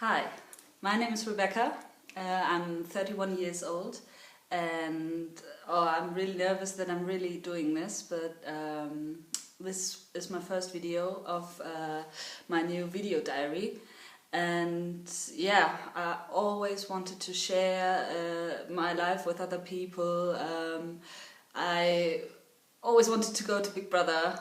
Hi, my name is Rebecca. I'm 31 years old, and I'm really nervous that I'm really doing this, but this is my first video of my new video diary. And yeah, I always wanted to share my life with other people. I always wanted to go to Big Brother.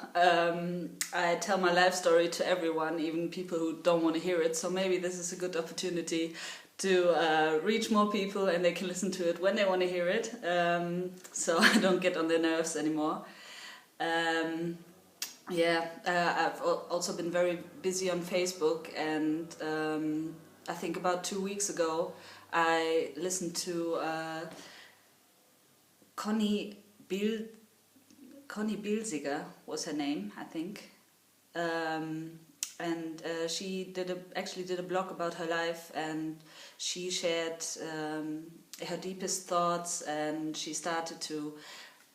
I tell my life story to everyone, even people who don't want to hear it, so maybe this is a good opportunity to reach more people and they can listen to it when they want to hear it, so I don't get on their nerves anymore. I've also been very busy on Facebook, and I think about 2 weeks ago I listened to Connie Bielsiger was her name, I think, and she actually did a blog about her life, and she shared her deepest thoughts, and she started to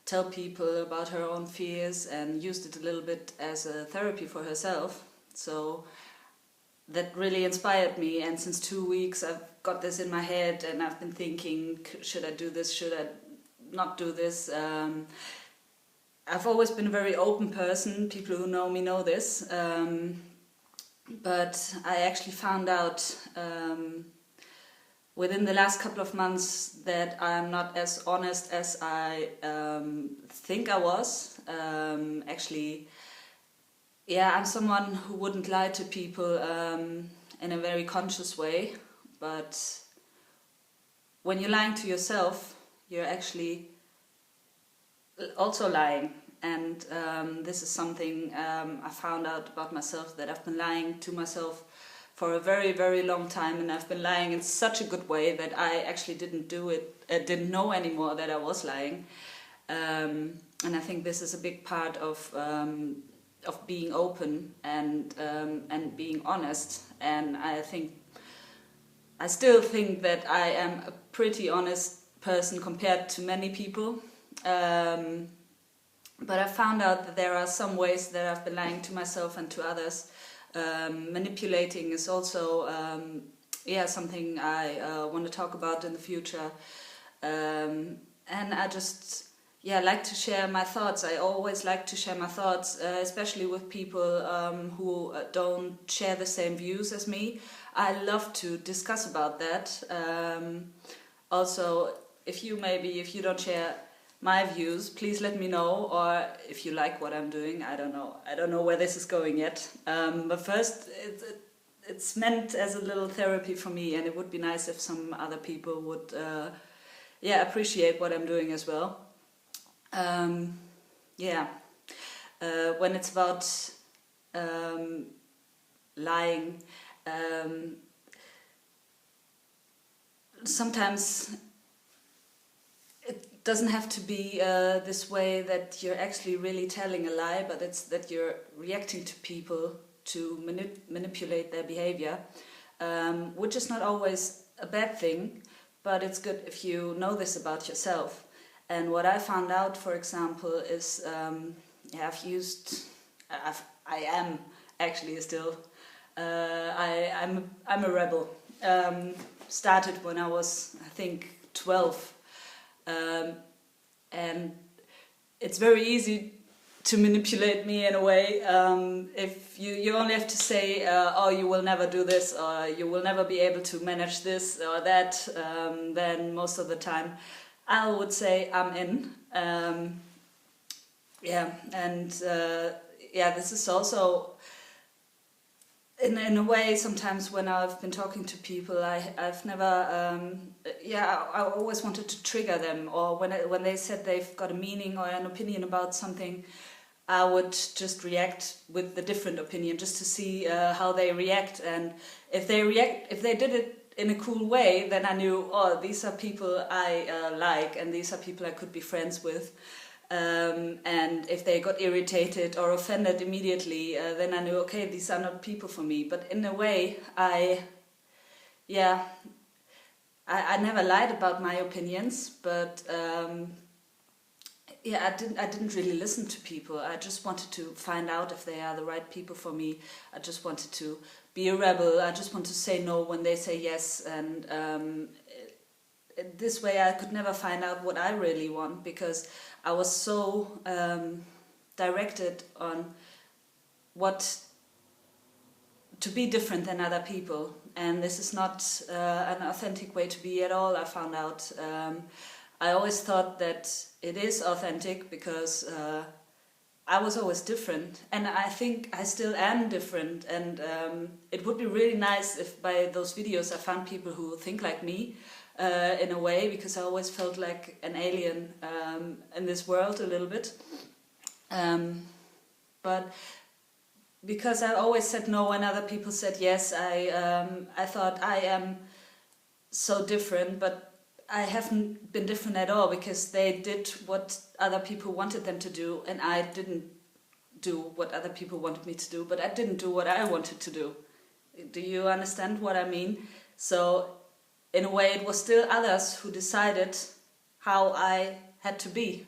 tell people about her own fears and used it a little bit as a therapy for herself. So that really inspired me, and since 2 weeks I've got this in my head and I've been thinking, should I do this, should I not do this? I've always been a very open person. People who know me know this, but I actually found out within the last couple of months that I'm not as honest as I think I was. Actually, yeah, I'm someone who wouldn't lie to people in a very conscious way, but when you're lying to yourself, you're actually also lying. And this is something I found out about myself, that I've been lying to myself for a very, very long time, and I've been lying in such a good way that I actually didn't know anymore that I was lying. And I think this is a big part of being open and being honest. And I still think that I am a pretty honest person compared to many people. But I found out that there are some ways that I've been lying to myself and to others. Manipulating is also something I want to talk about in the future. And I just like to share my thoughts. I always like to share my thoughts, especially with people who don't share the same views as me. I love to discuss about that. Also, if you don't share my views, please let me know, or if you like what I'm doing. I don't know where this is going yet, but first it's meant as a little therapy for me, and it would be nice if some other people would appreciate what I'm doing as well. When it's about lying, sometimes it doesn't have to be this way that you're actually really telling a lie, but it's that you're reacting to people to manipulate their behavior, which is not always a bad thing, but it's good if you know this about yourself. And what I found out, for example, is I am actually still I'm a rebel. Started when I was, I think, 12. And it's very easy to manipulate me in a way. If you only have to say, you will never do this, or you will never be able to manage this or that, then most of the time I would say I'm in. This is also in a way, sometimes when I've been talking to people, I've never I always wanted to trigger them, or when they said they've got a meaning or an opinion about something, I would just react with the different opinion, just to see how they react. And if they did it in a cool way, then I knew, these are people I like, and these are people I could be friends with. And if they got irritated or offended immediately, then I knew, okay, these are not people for me. But in a way, I never lied about my opinions, but I didn't really listen to people. I just wanted to find out if they are the right people for me. I just wanted to be a rebel. I just want to say no when they say yes, and this way I could never find out what I really want, because I was so directed on what to be different than other people, and this is not an authentic way to be at all. I found out. I always thought that it is authentic because I was always different, and I think I still am different, and it would be really nice if by those videos I found people who think like me in a way, because I always felt like an alien in this world a little bit. But because I always said no and other people said yes, I thought I am so different, but I haven't been different at all, because they did what other people wanted them to do, and I didn't do what other people wanted me to do, but I didn't do what I wanted to do. Do you understand what I mean? So in a way it was still others who decided how I had to be.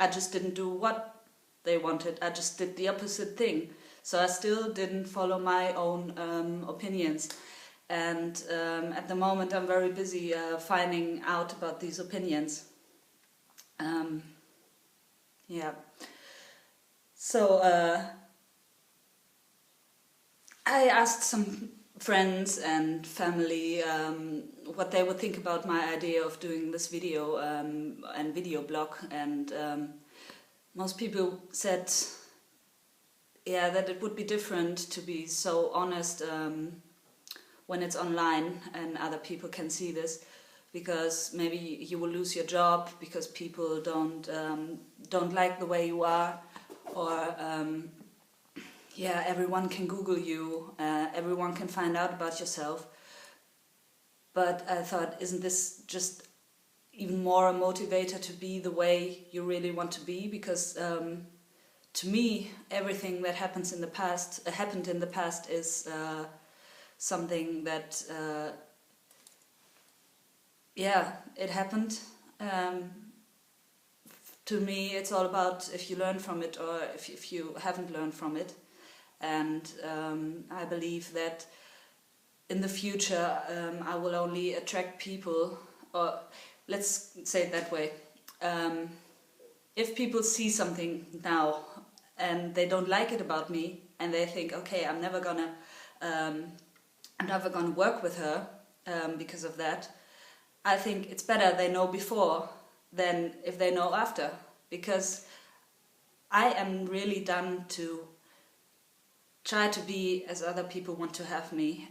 I just didn't do what they wanted, I just did the opposite thing. So I still didn't follow my own opinions. And at the moment I'm very busy finding out about these opinions. Yeah. So I asked some friends and family what they would think about my idea of doing this video and video blog, and most people said, yeah, that it would be different to be so honest when it's online and other people can see this, because maybe you will lose your job because people don't like the way you are, or yeah, everyone can Google you, everyone can find out about yourself. But I thought, isn't this just even more a motivator to be the way you really want to be? Because to me, everything that happened in the past is something that, yeah, it happened. To me, it's all about if you learn from it or if you haven't learned from it. And I believe that in the future I will only attract people, or let's say it that way. If people see something now and they don't like it about me, and they think, okay, I'm never gonna work with her because of that, I think it's better they know before than if they know after, because I am really done to try to be as other people want to have me,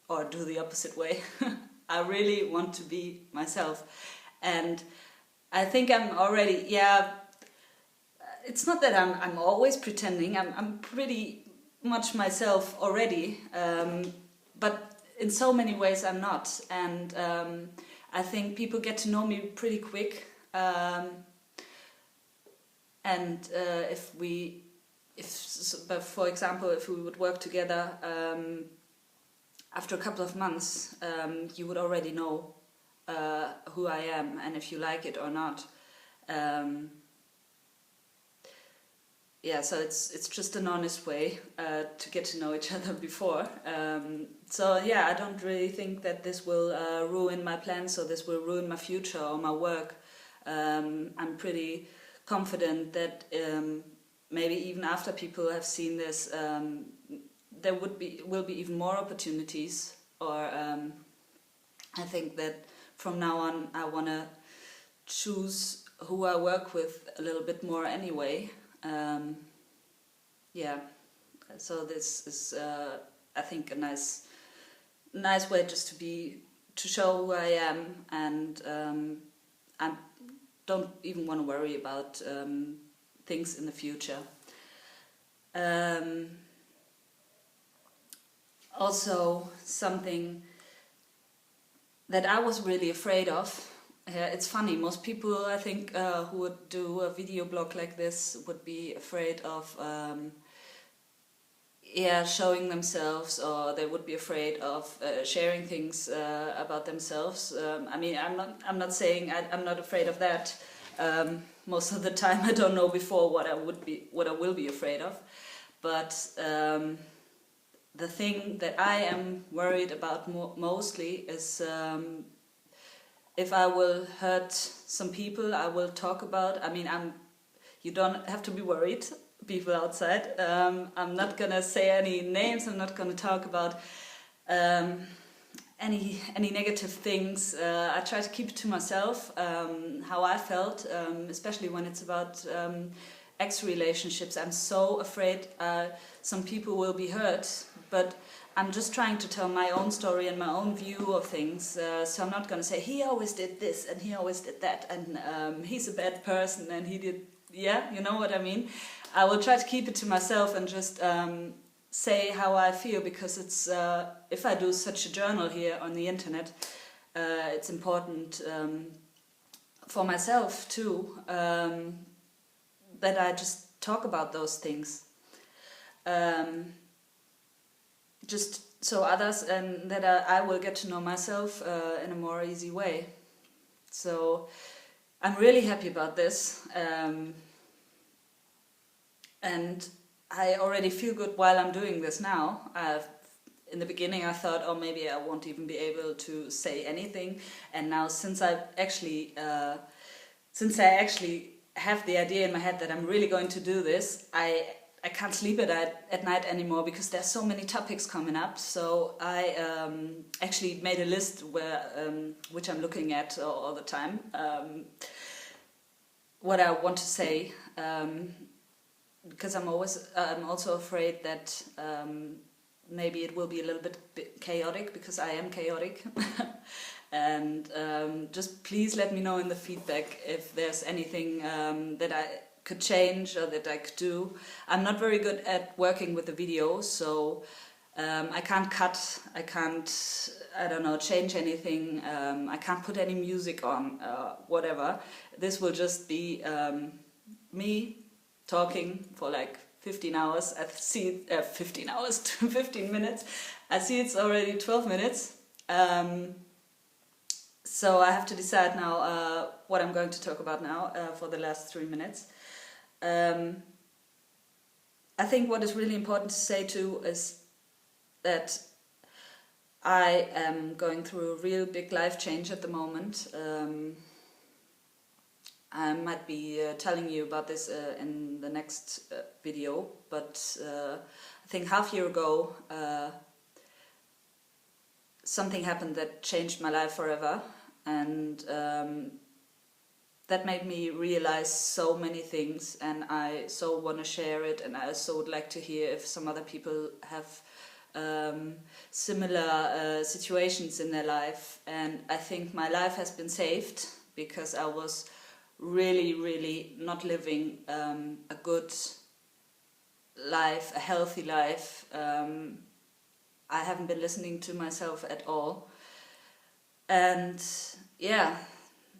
or do the opposite way. I really want to be myself, and I think I'm already, yeah, it's not that I'm always pretending, I'm pretty much myself already, but in so many ways I'm not, and I think people get to know me pretty quick, and but for example, if we would work together, after a couple of months, you would already know who I am and if you like it or not. Yeah, so it's just an honest way to get to know each other before. So yeah, I don't really think that this will ruin my plans, or this will ruin my future or my work. I'm pretty confident that maybe even after people have seen this, there will be even more opportunities. Or I think that from now on I want to choose who I work with a little bit more anyway. Yeah, so this is I think a nice way just to show who I am, and I don't even want to worry about things in the future. Also, something that I was really afraid of. It's funny, most people, I think, who would do a video blog like this would be afraid of showing themselves, or they would be afraid of sharing things about themselves. I mean, I'm not saying I'm not afraid of that. Most of the time I don't know before what I will be afraid of. But the thing that I am worried about mostly is if I will hurt some people, I will talk about. I mean, you don't have to be worried, people outside. I'm not gonna say any names. I'm not gonna talk about any negative things. I try to keep it to myself. How I felt, especially when it's about ex-relationships. I'm so afraid some people will be hurt, but I'm just trying to tell my own story and my own view of things. So I'm not going to say he always did this and he always did that and he's a bad person and he did. Yeah, you know what I mean. I will try to keep it to myself and just say how I feel, because it's if I do such a journal here on the internet, it's important for myself too, that I just talk about those things, just so others, and that I will get to know myself in a more easy way. So I'm really happy about this, and I already feel good while I'm doing this now. In the beginning I thought, oh, maybe I won't even be able to say anything, and now since I actually have the idea in my head that I'm really going to do this, I can't sleep at night anymore, because there's so many topics coming up. So I actually made a list which I'm looking at all the time, what I want to say, because I'm also afraid that maybe it will be a little bit chaotic, because I am chaotic. And just please let me know in the feedback if there's anything that I could change or that I could do. I'm not very good at working with the video, so I can't cut, I can't, I don't know, change anything, I can't put any music on, whatever. This will just be me talking for like 15 hours. I see 15 hours to 15 minutes. I see it's already 12 minutes. So I have to decide now what I'm going to talk about now for the last 3 minutes. I think what is really important to say too is that I am going through a real big life change at the moment. I might be telling you about this in the next video, but I think half a year ago something happened that changed my life forever, and that made me realize so many things, and I so want to share it, and I so would like to hear if some other people have similar situations in their life. And I think my life has been saved because I was really not living a good life, a healthy life. I haven't been listening to myself at all, and yeah,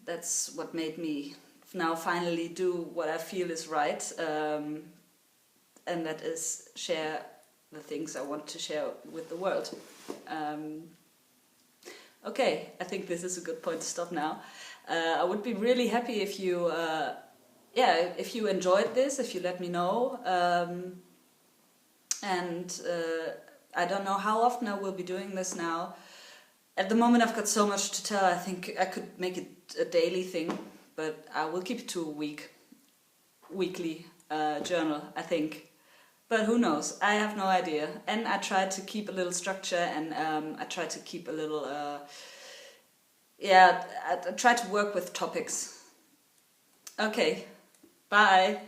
that's what made me now finally do what I feel is right, and that is share the things I want to share with the world. Okay, I think this is a good point to stop now. I would be really happy if you if you enjoyed this, if you let me know, and I don't know how often I will be doing this now. At the moment I've got so much to tell. I think I could make it a daily thing, but I will keep it to a weekly journal, I think. But who knows? I have no idea. And I try to keep a little structure, and I try to keep a little I try to work with topics. Okay, bye.